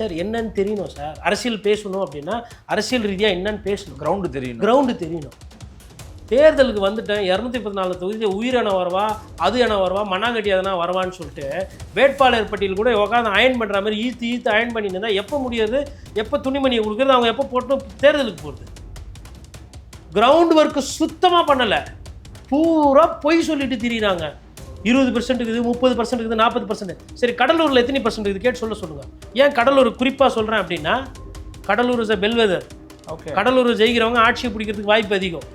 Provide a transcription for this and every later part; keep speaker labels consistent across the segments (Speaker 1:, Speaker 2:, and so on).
Speaker 1: Sir என்னன்னு தெரியணும் sir. அரசியல் பேசணும் அப்படின்னா அரசியல் ரீதியாக என்னன்னு பேசணும். கிரவுண்டு தெரியணும். தேர்தலுக்கு வந்துட்டேன் 234 தொகுதியில் உயிரென வரவா, அது என வரவா, மண்ணாங்கட்டி எதனா வரவான்னு சொல்லிட்டு வேட்பாளர் பட்டியல் கூட உட்காந்து அயன் பண்ணுற மாதிரி ஈத்து அயன் பண்ணிட்டு இருந்தால் எப்போ முடியாது, எப்போ துணிமணியை கொடுக்குறது, அவங்க எப்போ போட்டு தேர்தலுக்கு போகிறது. கிரவுண்ட் ஒர்க்கு சுத்தமாக பண்ணலை. பூரா பொய் சொல்லிட்டு திரியிறாங்க. 20% இருக்குது, 30% இருக்குது, 40%. சரி, கடலூரில் எத்தனை % இருக்குது கேட்டு சொல்லுங்கள். ஏன் கடலூர் குறிப்பாக சொல்கிறேன் அப்படின்னா, Cuddalore is a bellwether.
Speaker 2: Okay,
Speaker 1: Cuddalore ஜெயிக்கிறவங்க ஆட்சியை பிடிக்கிறதுக்கு வாய்ப்பு அதிகம்.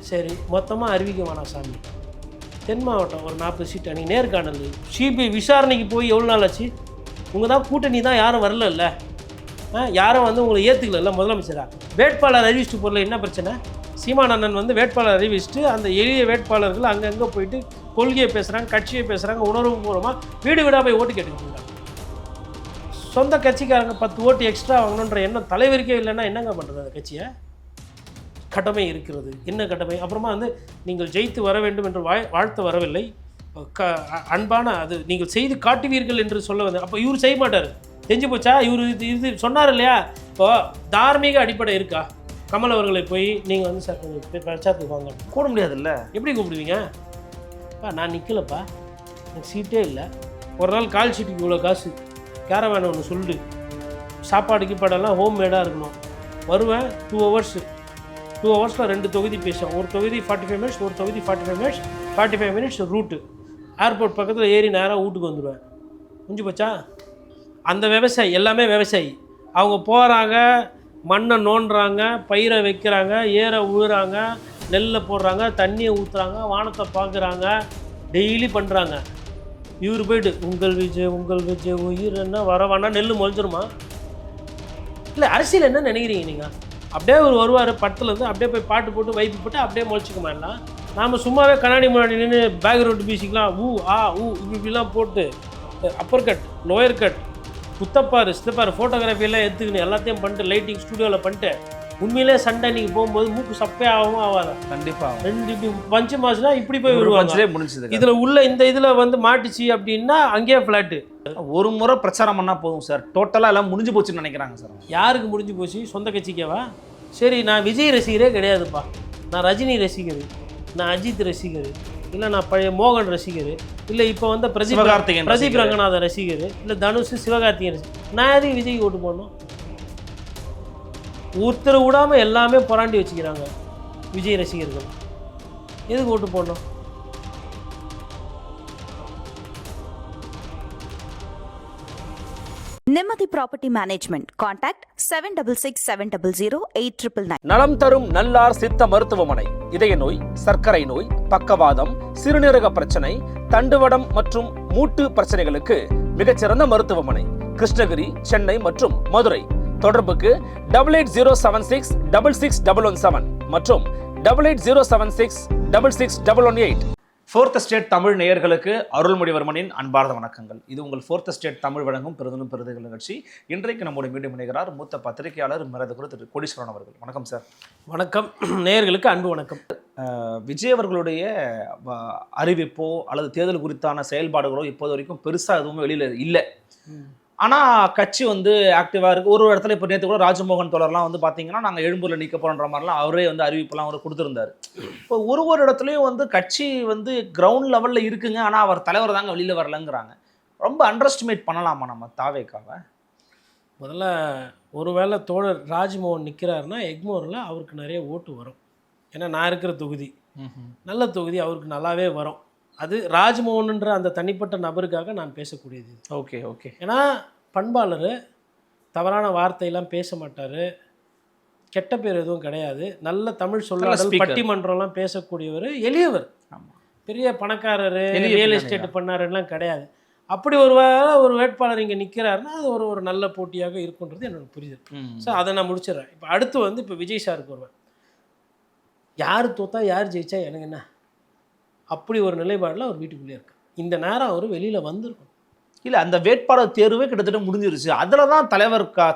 Speaker 1: சரி, மொத்தமாக அறிவிக்க வேணாம் சாமி. தென் மாவட்டம் ஒரு 40 சீட். அன்றைக்கி நேர்காணல் சிபிஐ விசாரணைக்கு போய் எவ்வளோ நாள் ஆச்சு? உங்கள் தான் கூட்டணி தான் யாரும் வரல, யாரும் வந்து உங்களை ஏற்றுக்கல முதலமைச்சரா. வேட்பாளர் அறிவிச்சிட்டு போகல, என்ன பிரச்சனை? சீமானந்தன் வந்து வேட்பாளர் அறிவிச்சுட்டு அந்த எளிய வேட்பாளர்கள் அங்கங்கே போயிட்டு கொள்கையை பேசுகிறாங்க, கட்சியை பேசுகிறாங்க, உணர்வுபூர்வமாக வீடு வீடாக போய் ஓட்டு கேட்டுக்கிட்டு. சொந்த கட்சிக்காரங்க 10 ஓட்டு எக்ஸ்ட்ரா வாங்கணுன்ற எண்ணம் தலைவருக்கே இல்லைன்னா என்னங்க பண்ணுறது? அந்த கட்சியை கடமை இருக்கிறது. என்ன கடமை? அப்புறமா வந்து நீங்கள் ஜெயித்து வர வேண்டும் என்று வாழ்த்து வரவில்லை, அன்பான அது நீங்கள் செய்து காட்டுவீர்கள் என்று சொல்ல வந்து. அப்போ இவர் செய்ய மாட்டார், தெரிஞ்சு போச்சா? இவர் இது சொன்னார் இல்லையா? இப்போ தார்மீக அடிப்படை இருக்கா? கமல் அவர்களை போய் நீங்கள் வந்து சார் கொஞ்சம் பிரச்சாரத்துக்கு வாங்க கூட முடியாதுல்ல. எப்படி கூப்பிடுவீங்க? நான் நிற்கலப்பா, எனக்கு சீட்டே இல்லை, ஒரு நாள் கால் சீட்டுக்கு இவ்வளோ காசு, கேரவேன் ஒன்று சொல்லிட்டு, சாப்பாடு கீப்பாடெல்லாம் ஹோம் மேடாக இருக்கணும், வருவேன் 2 ஹவர்ஸு, 2 ஹவர்ஸில் 2 தொகுதி பேசுவேன். ஒரு தொகுதி 45 மினிட்ஸ், ஒரு தொகுதி 45 மினிட்ஸ், 45 மினிட்ஸ் ரூட்டு. ஏர்போர்ட் பக்கத்தில் ஏறி நேராக வீட்டுக்கு வந்துடுவேன். முடிஞ்சு போச்சா? அந்த விவசாயி எல்லாமே விவசாயி. அவங்க போகிறாங்க, மண்ணை நோண்டுறாங்க, பயிரை வைக்கிறாங்க, ஏற உழுறாங்க, நெல்லை போடுறாங்க, தண்ணியை ஊற்றுறாங்க, வானத்தை பார்க்குறாங்க, டெய்லி பண்ணுறாங்க. இவர் போய்ட்டு உங்கள் விஜய் உயிர் என்ன வரவானா நெல் முளைஞ்சிருமா? இல்லை, அரசியல் என்ன நினைக்கிறீங்க நீங்கள்? அப்படியே ஒரு வருவார் படத்துலேருந்து, அப்படியே போய் பாட்டு போட்டு வைப்பு போட்டு அப்படியே முளைச்சிக்குமா எல்லாம்? நாம் சும்மாவே கண்ணாடி முன்னாடி நின்று பேக்ரவுண்ட் மியூசிக்லாம் இப்படிலாம் போட்டு அப்பர் கட், லோயர் கட், குத்தப்பாரு, சித்தப்பாரு, ஃபோட்டோகிராஃபியெல்லாம் எடுத்துக்கணும், எல்லாத்தையும் பண்ணிட்டு லைட்டிங் ஸ்டூடியோவில் பண்ணிட்டு உண்மையிலே சண்டை நீங்கள் போகும்போது மூக்கு சப்பையாகவும் ஆகாதான். கண்டிப்பாக 2 இப்படி பஞ்சு மாசுனா இப்படி போய் வருவாங்க. முடிஞ்சது இதில் உள்ள இந்த இதில் வந்து மாட்டுச்சு அப்படின்னா அங்கேயே ஃப்ளாட்டு.
Speaker 2: ஒரு முறை பிரச்சாரம் பண்ணால் போதும் சார், டோட்டலாக எல்லாம் முடிஞ்சு போச்சுன்னு நினைக்கிறாங்க சார்.
Speaker 1: யாருக்கு முடிஞ்சு போச்சு? சொந்த கட்சிக்கவா? சரி, நான் விஜய் ரசிகரே கிடையாதுப்பா, நான் ரஜினி ரசிகர், நான் அஜித் ரசிகர், இல்லை நான் பழைய மோகன் ரசிகர், இல்லை இப்போ வந்து பிரதீப் ரங்கநாதன் ரசிகர், இல்லை தனுஷ் சிவகார்த்திகேயன் ரசிகர். நான் எதுக்கு விஜய்க்கு ஓட்டு போடணும்? ஒருத்தர் விடாமல் எல்லாமே புராண்டி வச்சுக்கிறாங்க விஜய் ரசிகர்கள். எதுக்கு ஓட்டு போடணும்?
Speaker 3: நிம்மதி ப்ராப்பர்ட்டி மேனேஜ்மெண்ட். கான்டாக்ட் 7667008999.
Speaker 4: நலம் தரும் நல்லார் சித்த மருத்துவமனை. இதய நோய், சர்க்கரை நோய், பக்கவாதம், சிறுநீரக பிரச்சனை, தண்டுவடம் மற்றும் மூட்டு பிரச்சனைகளுக்கு மிகச்சிறந்த மருத்துவமனை. கிருஷ்ணகிரி, சென்னை மற்றும் மதுரை. தொடர்புக்கு 8807666117 மற்றும் 8807666118.
Speaker 2: 4th ஸ்டேட் தமிழ் நேயர்களுக்கு அருள்மொழிவர்மனின் அன்பார்ந்த வணக்கங்கள். இது உங்கள் 4th ஸ்டேட் தமிழ் வழங்கும் பெருதலும் பெருதுகள் நிகழ்ச்சி. இன்றைக்கு நம்முடைய மீண்டும் இணைகிறார் மூத்த பத்திரிகையாளர் மரியாதைக்குரிய திரு கோடீஸ்வரன் அவர்கள். வணக்கம் சார்.
Speaker 1: வணக்கம். நேயர்களுக்கு அன்பு வணக்கம்.
Speaker 2: விஜய் அவர்களுடைய அறிவிப்போ அல்லது தேர்தல் குறித்தான செயல்பாடுகளோ இப்போது வரைக்கும் பெருசாக எதுவுமே வெளியில் இல்லை. ஆனால் கட்சி வந்து ஆக்டிவாக இருக்குது. ஒரு இடத்துல இப்போ நேற்று கூட ராஜமோகன் தோழர்லாம் வந்து பார்த்தீங்கன்னா நாங்கள் எழும்பூரில் நீக்க போகிறோன்ற மாதிரிலாம் அவரே வந்து அறிவிப்பெல்லாம் அவர் கொடுத்துருந்தார். இப்போ ஒரு இடத்துலையும் வந்து கட்சி வந்து கிரவுண்ட் லெவலில் இருக்குங்க, ஆனால் அவர் தலைவர் தாங்க வெளியில் வரலங்கிறாங்க. ரொம்ப அண்டர்எஸ்டிமேட் பண்ணலாமா நம்ம தாவேக்காவை?
Speaker 1: முதல்ல ஒருவேளை தோழர் ராஜ்மோகன் நிற்கிறாருன்னா எக்மோரில் அவருக்கு நிறைய ஓட்டு வரும். ஏன்னா நான் இருக்கிற தொகுதி நல்ல தொகுதி, அவருக்கு நல்லாவே வரும். அது ராஜ்மோகன்ன்ற அந்த தனிப்பட்ட நபருக்காக நான் பேசக்கூடியது.
Speaker 2: Okay okay.
Speaker 1: ஏன்னா பண்பாளர், தவறான வார்த்தையெல்லாம் பேச மாட்டார், கெட்ட பேர் எதுவும் கிடையாது, நல்ல தமிழ் சொல்லாடல் பட்டிமன்றம்லாம் பேசக்கூடியவர், எளியவர். பெரிய பணக்காரர், ரியல் எஸ்டேட் பண்ணாருலாம் கிடையாது. அப்படி ஒரு வேட்பாளர் இங்கே நிற்கிறாருன்னா அது ஒரு நல்ல போட்டியாக இருக்குன்றது என்னோட புரிதல். ஸோ அதை நான் முடிச்சிடுறேன். இப்போ அடுத்து வந்து இப்போ விஜய் சாருக்கு வருவேன். யார் தோத்தா யார் ஜெயிச்சா எனக்கு என்ன, அப்படி ஒரு நிலைப்பாடில் அவர் வீட்டுக்குள்ளே இருக்கு. இந்த நேரம் அவர் வெளியில் வந்திருக்கும்.
Speaker 2: இல்லை, அந்த வேட்பாளர் தேர்வே கிட்டத்தட்ட முடிஞ்சிருச்சு. அதில் தான்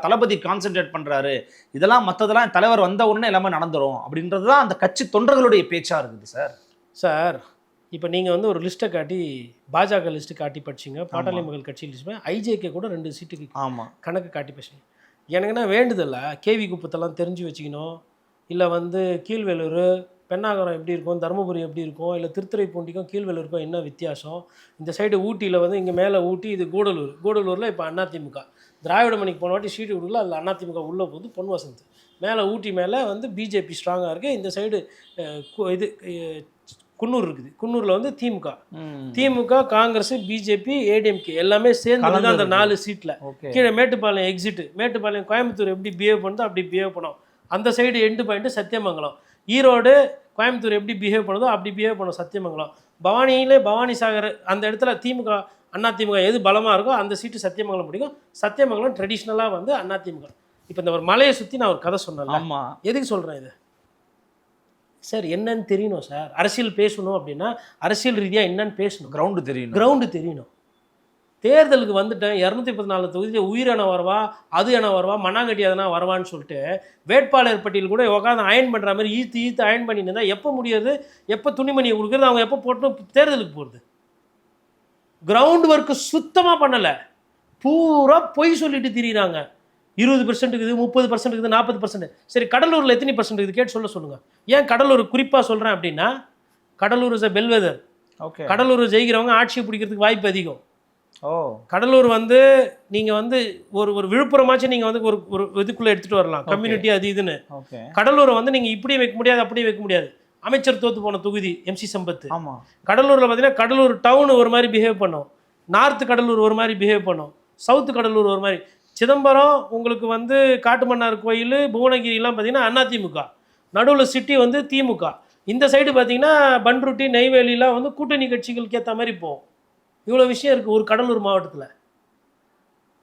Speaker 2: தளபதி கான்சென்ட்ரேட் பண்ணுறாரு. இதெல்லாம் மற்றதெல்லாம் தலைவர் வந்த உடனே எல்லாமே நடந்துடும் அப்படின்றது தான் அந்த கட்சி தொண்டர்களுடைய பேச்சாக இருக்குது. சார்
Speaker 1: இப்போ நீங்கள் வந்து ஒரு லிஸ்ட்டை காட்டி பாஜக லிஸ்ட்டு காட்டி படிச்சிங்க, பாட்டாளி மக்கள் கட்சி லிஸ்ட் ஐஜேகே கூட 2 சீட்டுக்கு
Speaker 2: ஆமாம்.
Speaker 1: கணக்கு காட்டி பேசுங்க. எனக்குன்னா வேண்டுதல்ல கேவி குப்பத்தெல்லாம் தெரிஞ்சு வச்சுக்கணும், இல்லை வந்து கீழ்வேலூர் பெண்ணாகரம் எப்படி இருக்கும், தருமபுரி எப்படி இருக்கும், இல்லை திருத்துறைப்பூண்டிக்கும் கீழ்வேலூருக்கும் என்ன வித்தியாசம், இந்த சைடு ஊட்டியில் வந்து இங்கே மேலே ஊட்டி, இது கூடலூரில் இப்போ அதிமுக திராவிட மணிக்கு போன வாட்டி சீட்டு கொடுக்கல, அதில் அதிமுக உள்ளே போகுது பொன் வசந்த், மேலே ஊட்டி மேலே வந்து பிஜேபி ஸ்ட்ராங்காக இருக்குது, இந்த சைடு இது குன்னூர் இருக்குது, குன்னூரில் வந்து திமுக காங்கிரஸ் பிஜேபி ஏடிஎம்கே எல்லாமே சேர்ந்து தான் அந்த 4 சீட்டில். கீழே மேட்டுப்பாளையம் எக்ஸிட்டு, மேட்டுப்பாளையம் கோயம்புத்தூர் எப்படி பிஹேவ் பண்ணுதோ அப்படி பிஹேவ் பண்ணோம், அந்த side end point Sathyamangalam, Erode Coimbatore எப்படி பிஹேவ் பண்ணுதோ அப்படி பிஹேவ் பண்ணோம் சத்தியமங்கலம், பவானி சாகர் அந்த இடத்துல திமுக அதிமுக எது பலமாக இருக்கோ அந்த சீட்டு சத்தியமங்கலம் பிடிக்கும், சத்தியமங்கலம் ட்ரெடிஷ்னலாக வந்து அதிமுக. இப்போ இந்த ஒரு மலையை சுற்றி நான் ஒரு கதை சொன்னேன்.
Speaker 2: ஆமாம்.
Speaker 1: எதுக்கு சொல்கிறேன் இது சார், என்னன்னு தெரியணும் சார், அரசியல் பேசணும் அப்படின்னா அரசியல் ரீதியாக என்னன்னு பேசணும், கிரவுண்டு தெரியணும். தேர்தலுக்கு வந்துட்டேன் 214 தொகுதியில் உயிரென வருவா, அது என வருவா, மண்ணாங்கட்டி எதனா வருவான்னு சொல்லிட்டு வேட்பாளர் பட்டியல் கூட உட்காந்து அயன் பண்ணுற மாதிரி ஈத்து அயன் பண்ணிட்டு இருந்தால் எப்போ முடியாது, எப்போ துணிமணியை கொடுக்குறது, அவங்க எப்போ போட்டு தேர்தலுக்கு போகிறது. கிரவுண்ட் ஒர்க்கு சுத்தமாக பண்ணலை, பூரா பொய் சொல்லிட்டு திரியிறாங்க. 20% இருக்குது, 30% இருக்குது, 40%. சரி, கடலூரில் எத்தனை % இருக்குது கேட்டு சொல்லுங்கள். ஏன் கடலூர் குறிப்பாக சொல்கிறேன் அப்படின்னா, Cuddalore is a bellwether.
Speaker 2: Okay.
Speaker 1: Cuddalore ஜெயிக்கிறவங்க ஆட்சியை பிடிக்கிறதுக்கு வாய்ப்பு அதிகம். கடலூர் வந்து நீங்கள் வந்து ஒரு விழுப்புரமாச்சும் நீங்கள் வந்து ஒரு இதுக்குள்ளே எடுத்துகிட்டு வரலாம், கம்யூனிட்டி அது இதுன்னு. கடலூரை வந்து நீங்கள் இப்படியே வைக்க முடியாது, அப்படியே வைக்க முடியாது. அமைச்சர் தோற்று போன தொகுதி MC சம்பத். கடலூரில் பார்த்தீங்கன்னா கடலூர் டவுன் ஒரு மாதிரி பிஹேவ் பண்ணும், நார்த்து கடலூர் ஒரு மாதிரி பிஹேவ் பண்ணும், சவுத்து கடலூர் ஒரு மாதிரி. சிதம்பரம் உங்களுக்கு வந்து காட்டுமன்னார் கோயில், புவனகிரிலாம் பார்த்தீங்கன்னா அதிமுக, நடுவில் சிட்டி வந்து திமுக. இந்த சைடு பார்த்தீங்கன்னா பன்ருட்டி நெய்வேலிலாம் வந்து கூட்டணி கட்சிகளுக்கு ஏற்ற மாதிரி போகும். இவ்வளோ விஷயம் இருக்குது ஒரு கடலூர் மாவட்டத்தில்.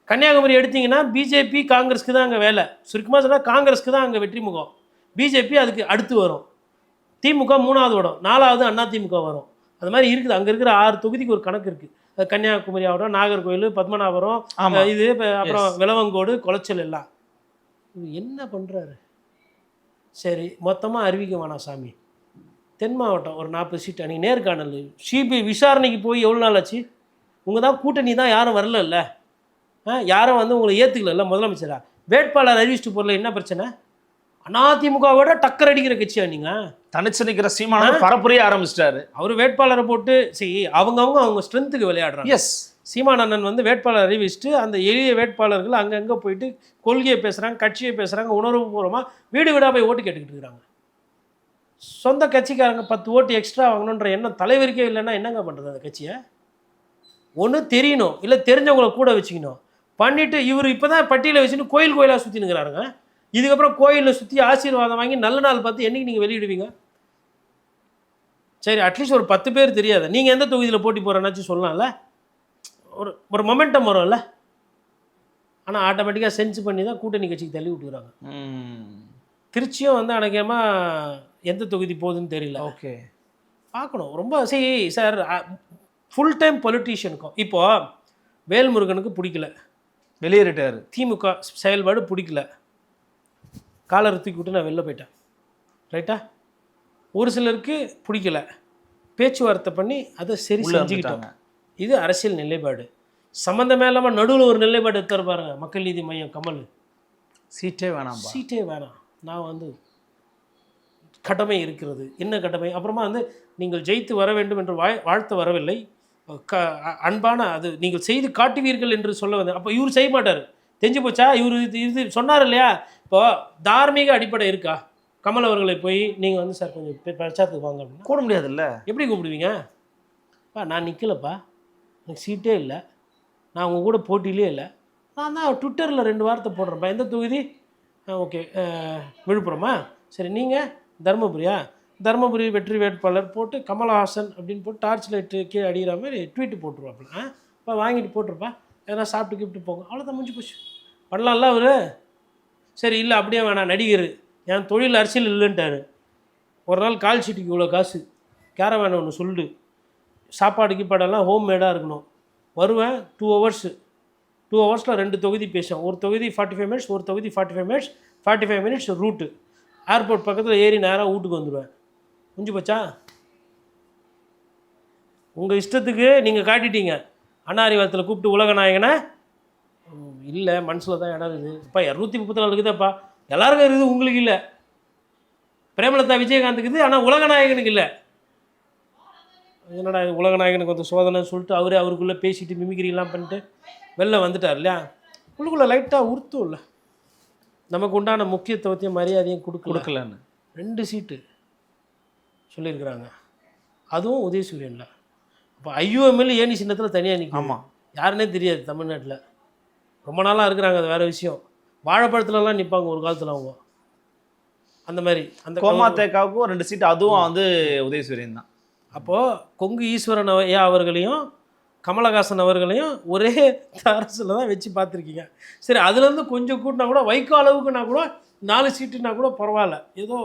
Speaker 1: கன்னியாகுமரி எடுத்திங்கன்னா பிஜேபி காங்கிரஸ்க்கு தான் அங்கே வேலை, சுருக்கமாக சொன்னால் காங்கிரஸ்க்கு தான் அங்கே வெற்றி முகம், பிஜேபி அதுக்கு அடுத்து வரும், திமுக 3வது வரும், 4வது அதிமுக வரும். அது மாதிரி இருக்குது. அங்கே இருக்கிற 6 தொகுதிக்கு ஒரு கணக்கு இருக்குது. கன்னியாகுமரி ஆகட்டும், நாகர்கோவில், பத்மநாபுரம், இது அப்புறம் விளவங்கோடு, குளச்சல் எல்லாம். என்ன பண்ணுறாரு? சரி, மொத்தமாக அறிவிக்க வேணாம் சாமி, தென் மாவட்டம் ஒரு 40 சீட். அன்றைக்கி நேர்காணல் சிபிஐ விசாரணைக்கு போய் எவ்வளோ நாள் ஆச்சு? உங்கள் தான் கூட்டணி தான் யாரும் வரல, யாரும் வந்து உங்களை ஏற்றுக்கல முதலமைச்சரா. வேட்பாளர் அறிவிச்சிட்டு போகல, என்ன பிரச்சனை? அதிமுகவோட டக்கர் அடிக்கிற கட்சியா நீங்கள்?
Speaker 2: தனிச்சு நிற்கிற சீமானவர் பரப்புரையே ஆரம்பிச்சிட்டாரு.
Speaker 1: அவர் வேட்பாளரை போட்டு அவங்க ஸ்ட்ரென்த்துக்கு விளையாடுறாங்க.
Speaker 2: எஸ்,
Speaker 1: சீமானண்ணன் வந்து வேட்பாளர் அறிவிச்சுட்டு அந்த எளிய வேட்பாளர்கள் அங்கங்கே போயிட்டு கொள்கையை பேசுகிறாங்க, கட்சியை பேசுகிறாங்க, உணர்வுபூர்வமாக வீடு வீடாக போய் ஓட்டு கேட்டுக்கிட்டு இருக்கிறாங்க. சொந்த கட்சிக்காரங்க 10 ஓட்டு எக்ஸ்ட்ரா வாங்கணுன்ற எண்ணம் தலைவருக்கே இல்லைன்னா என்னங்க பண்ணுறது? அந்த கட்சியை ஒன்று தெரியணும், இல்லை தெரிஞ்சவங்களை கூட வச்சுக்கணும். பண்ணிவிட்டு இவர் இப்போ தான் பட்டியலை வச்சுட்டு கோயிலாக சுற்றினுங்கிறாருங்க. இதுக்கப்புறம் கோயிலில் சுற்றி ஆசீர்வாதம் வாங்கி நல்ல நாள் பார்த்து என்றைக்கு நீங்கள் வெளியிடுவீங்க? சரி, அட்லீஸ்ட் ஒரு 10 பேர் தெரியாது, நீங்கள் எந்த தொகுதியில் போட்டி போகிறேன்னாச்சும் சொல்லலாம்ல, ஒரு மொமெண்டம் வரும்ல. ஆனால் ஆட்டோமேட்டிக்காக சென்ஸ் பண்ணி தான் கூட்டணி கட்சிக்கு தள்ளி விட்டுக்கிறாங்க. திருச்சியும் வந்து அநேகமாக எந்த தொகுதி போகுதுன்னு தெரியல.
Speaker 2: ஓகே,
Speaker 1: பார்க்கணும் ரொம்ப. சரி சார், ஃபுல் டைம் பொலிட்டீஷியனுக்கும் இப்போது வேல்முருகனுக்கு பிடிக்கல,
Speaker 2: வெளியேறிட்டார்.
Speaker 1: திமுக செயல்பாடு பிடிக்கல, காலரை தூக்கி விட்டு நான் வெளில போயிட்டேன், ரைட்டா? ஒரு சிலருக்கு பிடிக்கல, பேச்சுவார்த்தை பண்ணி அதை சரி செஞ்சுக்கிட்டாங்க. இது அரசியல் நிலைப்பாடு. சம்மந்தமே இல்லாமல் நடுவில் ஒரு நிலைப்பாடு எடுத்து பாருங்க. மக்கள் நீதி மையம் கமல்
Speaker 2: சீட்டே வேணாம், நான் வந்து கடமை இருக்கிறது. என்ன கடமை? அப்புறமா வந்து நீங்கள் ஜெயித்து வர வேண்டும் என்று வாழ்த்து வரவில்லை, அன்பான அது நீங்கள் செய்து காட்டுவீர்கள் என்று சொல்ல வந்து. அப்போ இவர் செய்ய மாட்டார், தெரிஞ்சு போச்சா? இவர் இது சொன்னார் இல்லையா? இப்போ தார்மீக அடிப்படை இருக்கா? கமல் அவர்களை போய் நீங்கள் வந்து சார் கொஞ்சம் பிரச்சாரத்துக்கு வாங்க அப்படின்னா கூட முடியாதுல்ல. எப்படி
Speaker 1: கூப்பிடுவீங்க? நான் நிற்கலப்பா, எனக்கு சீட்டே இல்லை, நான் உங்கள் கூட போட்டியிலே இல்லை, நான் தான் ட்விட்டரில் 2 வார்த்தை போடுறேன்ப்பா. எந்த தொகுதி? ஓகே, விழுப்புரமா? சரி, நீங்கள் தருமபுரி வெற்றி வேட்பாளர் போட்டு கமலஹாசன் அப்படின்னு போட்டு டார்ச் லைட்டு கீழே அடிக்கிற மாதிரி ட்வீட்டு போட்டுருவாப்புல. இப்போ வாங்கிட்டு போட்டிருப்பா, எதனா சாப்பிட்டு கிஃப்ட்டு போங்க, அவ்வளோதான், முடிஞ்சு போச்சு. பண்ணலாம்ல அவர்? சரி, இல்லை அப்படியே வேணாம், நடிகர், என் தொழில் அரசியல் இல்லைன்ட்டார். ஒரு நாள் கால் ஷீட்டுக்கு இவ்வளோ காசு, கேரவேன் ஒன்று சொல்லிட்டு, சாப்பாடு கீப்பாடெல்லாம் ஹோம் மேடாக இருக்கணும். வருவேன் 2 ஹவர்ஸு, 2 ஹவர்ஸில் 2 தொகுதி பேசுவேன். ஒரு தொகுதி 45 மினிட்ஸ், ஒரு தொகுதி 45 மினிட்ஸ், 45 மினிட்ஸ் ரூட்டு. ஏர்போர்ட் பக்கத்தில் ஏறி நேராக வீட்டுக்கு வந்துடுவேன். முடிஞ்சு போச்சா? உங்கள் இஷ்டத்துக்கு நீங்கள் காட்டிட்டீங்க. அண்ணா அறிவாலயத்தில் கூப்பிட்டு உலக நாயகனை இல்லை மனசில் தான் இடம் இருக்குது. இப்போ 234 இருக்குதாப்பா, எல்லாருக்கும் இருக்குது, உங்களுக்கு இல்லை. பிரேமலதா விஜயகாந்துக்கு இது, ஆனால் உலகநாயகனுக்கு இல்லை. என்னடா இது உலகநாயகனுக்கு வந்து சோதனை சொல்லிட்டு அவருக்குள்ளே பேசிட்டு மிமிக்ரிலாம் பண்ணிட்டு வெளில வந்துட்டார் இல்லையா. உள்ளுக்குள்ளே லைட்டாக உறுத்தும் இல்லை, நமக்கு உண்டான முக்கியத்துவத்தையும் மரியாதையும் கொடுக்கலன்னு 2 சீட்டு சொல்லியிருக்கிறாங்க. அதுவும் உதயசூரியனில். இப்போ ஐயோஎம்எல் ஏணி சின்னத்தில் தனியாக நிற்கும்.
Speaker 2: ஆமாம்,
Speaker 1: யாருன்னே தெரியாது தமிழ்நாட்டில். ரொம்ப நாளாக இருக்கிறாங்க, அது வேறு விஷயம். வாழைப்பழத்துலலாம் நிற்பாங்க ஒரு காலத்தில் அவங்க. அந்த மாதிரி அந்த
Speaker 2: கோமாத்தேக்காவுக்கும் 2 சீட்டு, அதுவும் வந்து உதயசூரியன் தான்.
Speaker 1: அப்போது கொங்கு ஈஸ்வரன் ஐயா அவர்களையும் கமலஹாசன் அவர்களையும் ஒரே அரசில் தான் வச்சு பார்த்துருக்கீங்க. சரி, அதுலேருந்து கொஞ்சம் கூட்டினா கூட வைகோ அளவுக்குனா கூட 4 சீட்டுனா கூட பரவாயில்ல. ஏதோ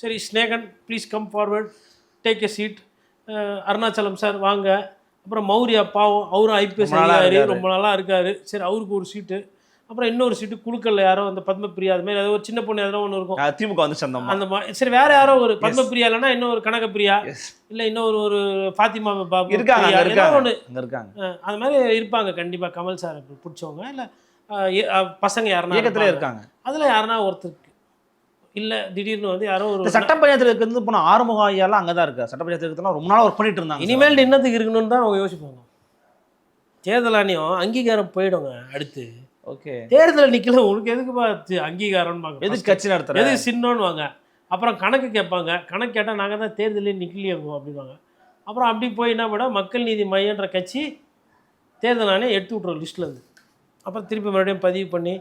Speaker 1: சரி, Snehan please come forward, take a seat. Arunachalam sir வாங்க. அப்புறம் மௌரியா பாவம், அவரும் ஐபிஎஸ் அதிகாரி, ரொம்ப நாளாக இருக்கார். சரி, அவருக்கு ஒரு சீட்டு. அப்புறம் இன்னொரு சீட்டு குழுக்கல்ல யாரோ அந்த பத்மபிரியா, அது மாதிரி ஏதோ ஒரு சின்ன பொண்ணு எதனா ஒன்று இருக்கும்,
Speaker 2: திமுக வந்து
Speaker 1: அந்த மாதிரி. சரி, வேற யாரோ ஒரு பத்மபிரியா இல்லைன்னா இன்னொரு கனகப்பிரியா, இல்லை இன்னொரு ஒரு ஃபாத்திமா பாபு
Speaker 2: இருக்காங்க.
Speaker 1: அந்த மாதிரி இருப்பாங்க கண்டிப்பாக. கமல் சார் பிடிச்சவங்க இல்லை பசங்க யாருன்னா
Speaker 2: இயக்கத்தில் இருக்காங்க.
Speaker 1: அதில் யாருன்னா ஒருத்தருக்கு இல்லை திடீர்னு வந்து யாரோ ஒரு
Speaker 2: சட்ட பஞ்சாயத்தில் இருந்து போனால் ஆறுமுகம் ஐயாலாம் அங்கே தான் இருக்கா. சட்ட பஞ்சாயத்தில் இருக்கிறதுலாம் ரொம்ப நாள் ஒர்க் பண்ணிட்டு இருந்தாங்க.
Speaker 1: இனிமேல் என்னத்துக்கு இருக்கணும்னு தான் அவங்க யோசிப்பாங்க. தேர்தல் ஆணையம் அங்கீகாரம் போயிடுங்க. அடுத்து
Speaker 2: ஓகே,
Speaker 1: தேர்தல் நிற்கல, உனக்கு எதுக்குப்பா அங்கீகாரம்,
Speaker 2: எதுக்கு கட்சி நடத்துற,
Speaker 1: எதுக்கு சின்னோன்னு வாங்க. அப்புறம் கணக்கு கேட்பாங்க. கணக்கு கேட்டால் நாங்கள் தான் தேர்தலே நிற்கலையே அப்படின்வாங்க. அப்புறம் அப்படி போய் என்ன பண்ண மக்கள் நீதி மையன்ற கட்சி தேர்தல் ஆணையம் எடுத்து விட்ருவோம் லிஸ்ட்லேருந்து. அப்புறம் திருப்பி மறுபடியும் பதிவு பண்ணி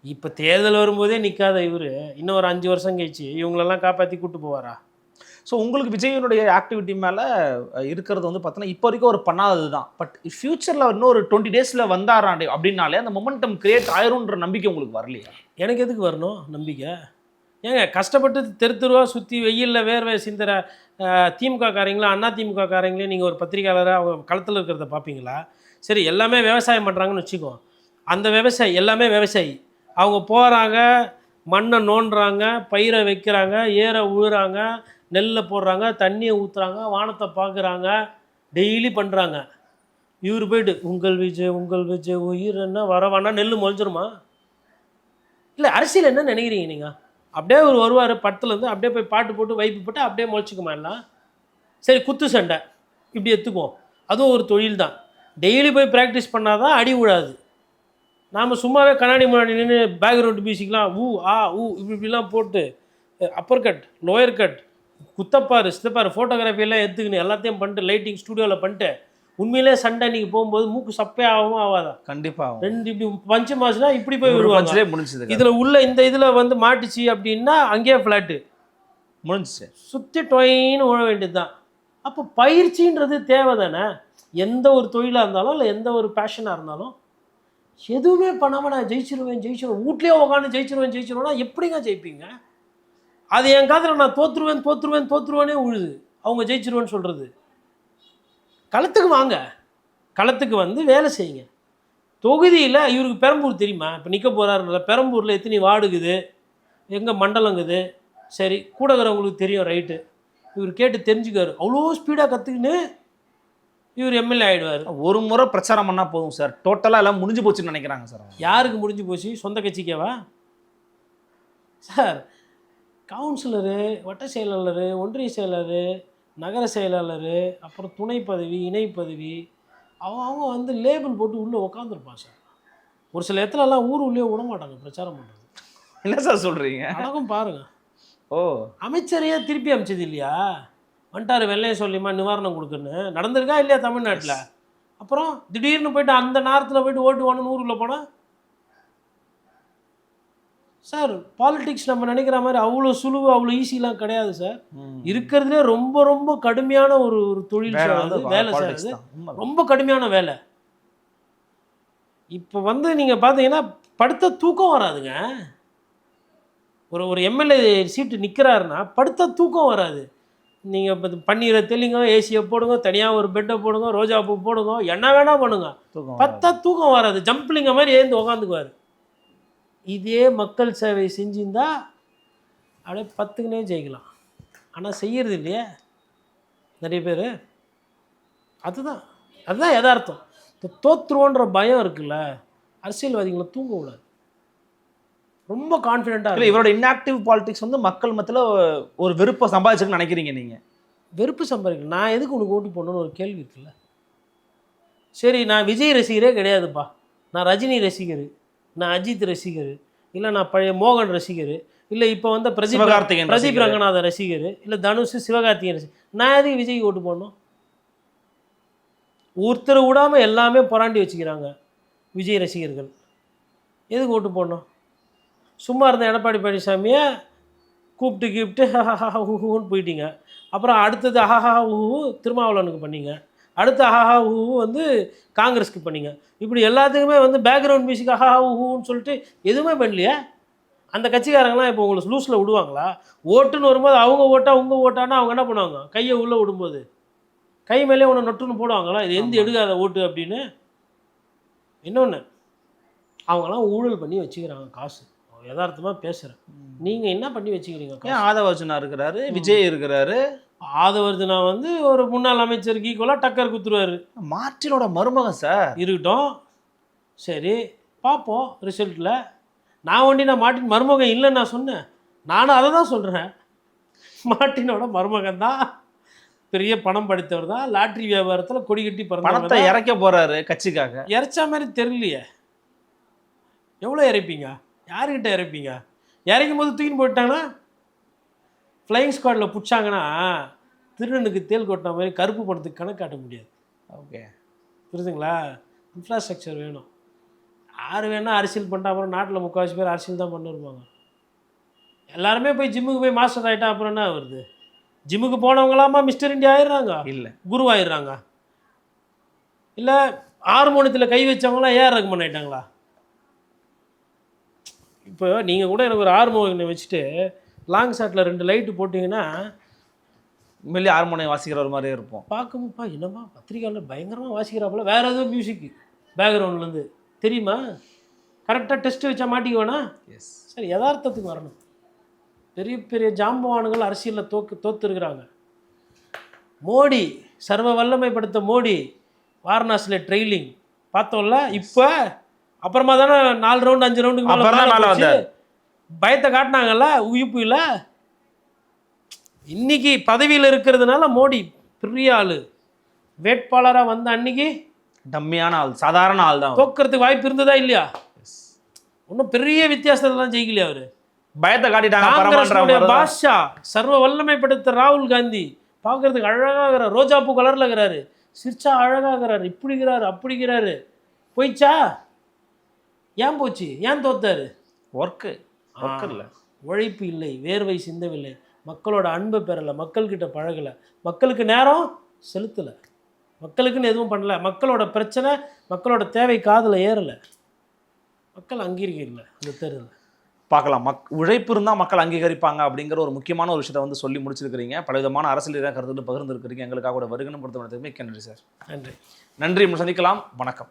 Speaker 1: இப்போ தேர்தல் வரும்போதே நிற்காத இவர் இன்னும் ஒரு 5 வருஷம் கழிச்சு இவங்களெல்லாம் காப்பாற்றி கூப்பிட்டு போவாரா?
Speaker 2: ஸோ உங்களுக்கு விஜயனுடைய ஆக்டிவிட்டி மேலே இருக்கிறது வந்து பார்த்தோன்னா இப்போ வரைக்கும் ஒரு பண்ணாதது தான். பட் ஃபியூச்சரில் இன்னொரு 20 டேஸில் வந்தாராண்டே அப்படின்னாலே அந்த மொமெண்டம் கிரியேட் ஆயிரும்ன்ற நம்பிக்கை உங்களுக்கு வரலையா?
Speaker 1: எனக்கு எதுக்கு வரணும் நம்பிக்கை? ஏங்க கஷ்டப்பட்டு தெருவா சுற்றி வெயிலில் வேர்வை சிந்துற திமுக காரங்களா அண்ணா திமுக காரங்களே நீங்கள் ஒரு பத்திரிகையாளராக அவங்க களத்தில் இருக்கிறத பார்ப்பீங்களா? சரி, எல்லாமே விவசாயம் பண்ணுறாங்கன்னு வச்சுக்கோ. அந்த விவசாயி எல்லாமே விவசாயி, அவங்க போகிறாங்க, மண்ணை நோண்டுறாங்க, பயிரை வைக்கிறாங்க, ஏற உழுறாங்க, நெல்லை போடுறாங்க, தண்ணியை ஊற்றுறாங்க, வானத்தை பார்க்குறாங்க, டெய்லி பண்ணுறாங்க. இவர் போய்ட்டு உங்கள் விஜய் உயிர் என்ன வரவானா நெல் முளைஞ்சிருமா? இல்லை, அரசியல் என்ன நினைக்கிறீங்க நீங்கள்? அப்படியே ஒரு வருவார் படத்துலேருந்து, அப்படியே போய் பாட்டு போட்டு வைப்பு போட்டு அப்படியே முளைச்சிக்குமா எல்லாம்? சரி, குத்து சண்டை இப்படி எடுத்துக்குவோம், அதுவும் ஒரு தொழில் தான். டெய்லி போய் ப்ராக்டிஸ் பண்ணால் தான் அடி விழாது. நாம் சும்மாவே கண்ணாடி முன்னாடி நின்று பேக்ரவுண்ட் மியூசிக்லாம் இப்படிலாம் போட்டு அப்பர் கட் லோயர் கட் குத்தப்பாரு சித்தப்பாரு ஃபோட்டோகிராஃபியெல்லாம் எடுத்துக்கின்னு எல்லாத்தையும் பண்ணிட்டு லைட்டிங் ஸ்டூடியோவில் பண்ணிட்டு உண்மையிலே சண்டை நீங்கள் போகும்போது மூக்கு சப்பையாகவும் ஆகாதா?
Speaker 2: கண்டிப்பாக
Speaker 1: 2 இப்படி பஞ்சு மாசுனா இப்படி போய் வருவாங்க.
Speaker 2: முடிஞ்சது
Speaker 1: இதில் உள்ள இந்த இதில் வந்து மாட்டுச்சு அப்படின்னா அங்கேயே ஃப்ளாட்டு
Speaker 2: முடிஞ்சிச்சு, சுற்றி
Speaker 1: டொயின்னு உழ வேண்டியது தான். அப்போ பயிற்சின்றது தேவை தானே. எந்த ஒரு தொழிலாக இருந்தாலும் இல்லை எந்த ஒரு பேஷனாக இருந்தாலும் எதுவுமே பண்ணாமல் நான் ஜெயிச்சிருவேன் வீட்லேயே உட்காந்து ஜெயிச்சிருவேன்னா எப்படிங்க ஜெயிப்பீங்க? அது என் காதில் நான் தோற்றுருவேனே உழுது அவங்க ஜெயிச்சிருவேன்னு சொல்கிறது. களத்துக்கு வாங்க, களத்துக்கு வந்து வேலை செய்யுங்க. தொகுதியில் இவருக்கு பெரம்பூர் தெரியுமா? இப்போ நிற்க போகிறாருல, பெரம்பூரில் எத்தனை வார்டுக்குது, எங்கே மண்டலங்குது, சரி கூடகிறவங்களுக்கு தெரியும், ரைட்டு. இவர் கேட்டு தெரிஞ்சுக்காரு, அவ்வளோ ஸ்பீடாக கற்றுக்கின்னு இவர் எம்எல்ஏ ஆகிடுவார்.
Speaker 2: ஒரு முறை பிரச்சாரம் பண்ணால் போதும் சார், டோட்டலாக எல்லாம் முடிஞ்சு போச்சுன்னு நினைக்கிறாங்க சார்.
Speaker 1: யாருக்கு முடிஞ்சு போச்சு? சொந்த கட்சிக்கேவா சார்? கவுன்சிலரு, வட்ட செயலாளர், ஒன்றிய செயலாளர், நகர செயலாளர், அப்புறம் துணை பதவி, இணை பதவி, அவங்க வந்து லேபிள் போட்டு உள்ளே உட்காந்துருப்பான் சார். ஒரு சில இடத்துலலாம் ஊர் உள்ளே விட மாட்டாங்க பிரச்சாரம் பண்ணுறது.
Speaker 2: என்ன சார் சொல்கிறீங்க?
Speaker 1: அடக்கம் பாருங்கள்.
Speaker 2: ஓ, அமைச்சரையே
Speaker 1: திருப்பி அமைச்சது இல்லையா? வந்துட்டார் வெள்ளையை சொல்லிமா நிவாரணம் கொடுக்குன்னு, நடந்திருக்கா இல்லையா தமிழ்நாட்டில்? அப்புறம் திடீர்னு போயிட்டு அந்த நேரத்தில் போய்ட்டு ஓட்டு வாங்கன்னு ஊருக்குள்ளே போனால் சார், பாலிடிக்ஸ் நம்ம நினைக்கிற மாதிரி அவ்வளோ சுழுவு அவ்வளோ ஈஸிலாம் கிடையாது சார். இருக்கிறதுலே ரொம்ப ரொம்ப கடுமையான ஒரு தொழில் வேலை செய்கிறது, ரொம்ப கடுமையான வேலை. இப்போ வந்து நீங்கள் பார்த்தீங்கன்னா படுத்த தூக்கம் வராதுங்க. ஒரு எம்எல்ஏ சீட்டு நிற்கிறாருன்னா படுத்த தூக்கம் வராது. நீங்கள் இப்போ பன்னீரை தெளிங்க, ஏசியை போடுங்க, தனியாக ஒரு பெட்டை போடுங்க, ரோஜா பூ போடுங்க, என்ன வேணால் பண்ணுங்க, பத்தா தூக்கம் வராது. ஜம்பிளிங்க மாதிரி ஏந்து உக்காந்துக்குவார். இதே மக்கள் சேவை செஞ்சுருந்தா அப்படியே 10க்குனே ஜெயிக்கலாம். ஆனால் செய்கிறது இல்லையே நிறைய பேர். அதுதான் யதார்த்தம். தோத்துருவோன்ற பயம் இருக்குல்ல, அரசியல்வாதிகளை தூங்க விடாது. ரொம்ப கான்ஃபிடென்ட்டாக
Speaker 2: இல்லை, இவரோட இன்ஆக்டிவ் பாலிடிக்ஸ் வந்து மக்கள் மத்தியில் ஒரு வெறுப்பை சம்பாதிச்சுன்னு நினைக்கிறீங்க நீங்கள்?
Speaker 1: வெறுப்பு சம்பாதிக்கல. நான் எதுக்கு உனக்கு ஓட்டு போடணும்னு ஒரு கேள்வி இருக்குல்ல. சரி, நான் விஜய் ரசிகரே கிடையாதுப்பா, நான் ரஜினி ரசிகர், நான் அஜித் ரசிகர், இல்லை நான் பழைய மோகன் ரசிகர், இல்லை இப்போ வந்து பிரதீப் ரங்கநாதன் ரசிகர், இல்லை தனுஷ் சிவகார்த்திகேயன் ரசிகர், நான் எதுக்கு விஜய்க்கு ஓட்டு போடணும்? ஒருத்தர் விடாமல் எல்லாமே புராண்டி வச்சுக்கிறாங்க விஜய் ரசிகர்கள். எதுக்கு ஓட்டு போடணும்? சும்மா இருந்த எடப்பாடி பழனிசாமியை கூப்பிட்டு ஹூன்னு போயிட்டீங்க. அப்புறம் அடுத்தது அஹஹா ஊ திருமாவளவனுக்கு பண்ணீங்க, அடுத்து அஹஹா ஊ வந்து காங்கிரஸுக்கு பண்ணீங்க. இப்படி எல்லாத்துக்குமே வந்து பேக்ரவுண்ட் மியூசிக் அஹஹா ஊன்னு சொல்லிட்டு எதுவுமே பண்ணலையே. அந்த கட்சிக்காரங்களாம் இப்போ உங்களுக்கு லூஸில் விடுவாங்களா? ஓட்டுன்னு வரும்போது அவங்க ஓட்டா உங்கள் ஓட்டானா அவங்க என்ன பண்ணுவாங்க? கையை உள்ளே விடும்போது கை மேலே ஒன்று நொட்டுன்னு போடுவாங்களா, இது எந்த எடுக்காத ஓட்டு அப்படின்னு. இன்னொன்று, அவங்களாம் ஊழல் பண்ணி வச்சுக்கிறாங்க காசு. யதார்த்தமாக பேசுகிறேன். நீங்கள் என்ன பண்ணி வச்சுக்கிறீங்க?
Speaker 2: ஏன் ஆதவர்ஜுனா இருக்கிறாரு, விஜய் இருக்கிறாரு.
Speaker 1: ஆதவர்ஜுனா வந்து ஒரு முன்னாள் அமைச்சருக்கு ஈக்குவலாக டக்கர் குத்துருவார்.
Speaker 2: மார்ட்டினோட மருமகன் சார்.
Speaker 1: இருக்கட்டும், சரி பார்ப்போம் ரிசல்ட்டில். நான் மார்ட்டின் மருமகன் இல்லைன்னு நான் சொன்னேன். நானும் அதை தான் சொல்கிறேன். மார்ட்டினோட மருமகன் தான், பெரிய பணம் படித்தவர் தான், லாட்ரி வியாபாரத்தில் கொடி கட்டி
Speaker 2: பணத்தை இறக்க போகிறாரு கட்சிக்காக.
Speaker 1: இறைச்சா மாதிரி தெரியலையே. எவ்வளோ இறைப்பீங்க? யாருக்கிட்ட இறைப்பீங்க? இறைக்கும் போது தூக்கின்னு போயிட்டாங்கன்னா, ஃப்ளைங் ஸ்குவாடில் பிடிச்சாங்கன்னா திருடனுக்கு தேல் கொட்டின மாதிரி கருப்பு பணத்துக்கு கணக்கு காட்ட முடியாது.
Speaker 2: ஓகே,
Speaker 1: புரியுதுங்களா? இன்ஃப்ராஸ்ட்ரக்சர் வேணும். யார் வேணால் அரசியல் பண்ணிட்டா அப்புறம் நாட்டில் முக்கால்வாசி பேர் அரசியல் தான் பண்ண இருப்பாங்க. எல்லாருமே போய் ஜிம்முக்கு போய் மாஸ்டர் ஆகிட்டா அப்புறம் என்ன வருது? ஜிம்முக்கு போனவங்களாமா மிஸ்டர் இந்தியா ஆயிடுறாங்க,
Speaker 2: இல்லை
Speaker 1: குருவாயிடுறாங்க. இல்லை ஹார்மோனியத்தில் கை வச்சவங்களாம் ஏஆர் ரகுமான் ஆகிட்டாங்களா? இப்போ நீங்கள் கூட எனக்கு ஒரு ஹார்மோனியம் வச்சுட்டு லாங் ஷாட்டில் 2 லைட்டு போட்டிங்கன்னா
Speaker 2: உண்மையிலேயே ஹார்மோனியம் வாசிக்கிற ஒரு மாதிரியே இருப்போம்.
Speaker 1: பார்க்கும்போப்பா என்னம்மா பத்திரிக்கையாளர் பயங்கரமாக வாசிக்கிறாப்புல, வேறு எதுவும் மியூசிக்கு பேக்ரவுண்ட்லேருந்து தெரியுமா? கரெக்டாக டெஸ்ட்டு வச்சா மாட்டிக்குவேனா?
Speaker 2: எஸ்.
Speaker 1: சரி, யதார்த்தத்துக்கு வரணும். பெரிய பெரிய ஜாம்பவான்கள் அரசியலில் தோத்துருக்குறாங்க. மோடி சர்வ வல்லமை படுத்த மோடி வாரணாசியில் ட்ரெயிலிங் பார்த்தோம்ல. இப்போ அப்புறமா தானே 4 ரவுண்டு 5 ரவுண்டுக்கு மேலே பயத்தை காட்டினாங்கல்ல உயிர்ப்புல. இன்னைக்கு பதவியில் இருக்கிறதுனால மோடி பெரிய ஆள், வேட்பாளராக வந்த அன்னைக்கு
Speaker 2: டம்மியான ஆள், சாதாரண ஆள் தான்.
Speaker 1: தோக்கிறதுக்கு வாய்ப்பு இருந்ததா இல்லையா? ஒன்றும் பெரிய வித்தியாசத்தெல்லாம் ஜெயிக்கலையா அவரு? பயத்தை காட்டிட்டாங்க. பாஷா சர்வ வல்லமை படுத்த ராகுல் காந்தி பார்க்கறதுக்கு அழகாகிறார், ரோஜாப்பூ கலரில் இருக்கிறாரு, சிரிச்சா அழகாகிறாரு, இப்படிங்கிறாரு அப்படிங்கிறாரு. போயிச்சா? ஏன் போச்சு? ஏன் தோத்தாரு?
Speaker 2: ஒர்க்கு இல்லை,
Speaker 1: உழைப்பு இல்லை, வேர்வை சிந்தவில்லை, மக்களோட அன்பை பெறலை, மக்கள்கிட்ட பழகலை, மக்களுக்கு நேரம் செலுத்தலை, மக்களுக்குன்னு எதுவும் பண்ணலை, மக்களோட பிரச்சனை மக்களோட தேவை காதில் ஏறலை, மக்கள் அங்கீகரிக்கல. அந்த தேர்தல்
Speaker 2: பார்க்கலாம். உழைப்பு இருந்தால் மக்கள் அங்கீகரிப்பாங்க அப்படிங்கிற ஒரு முக்கியமான ஒரு விஷயத்தை வந்து சொல்லி முடிச்சிருக்கிறீங்க. பலவிதமான அரசியல் கருத்துட்டு பகிர்ந்துருக்கிறீங்க. எங்களுக்காக கூட வருகணும் பொறுத்தவரைக்குமே மிக்க நன்றி சார்.
Speaker 1: நன்றி.
Speaker 2: நன்றி. சந்திக்கலாம். வணக்கம்.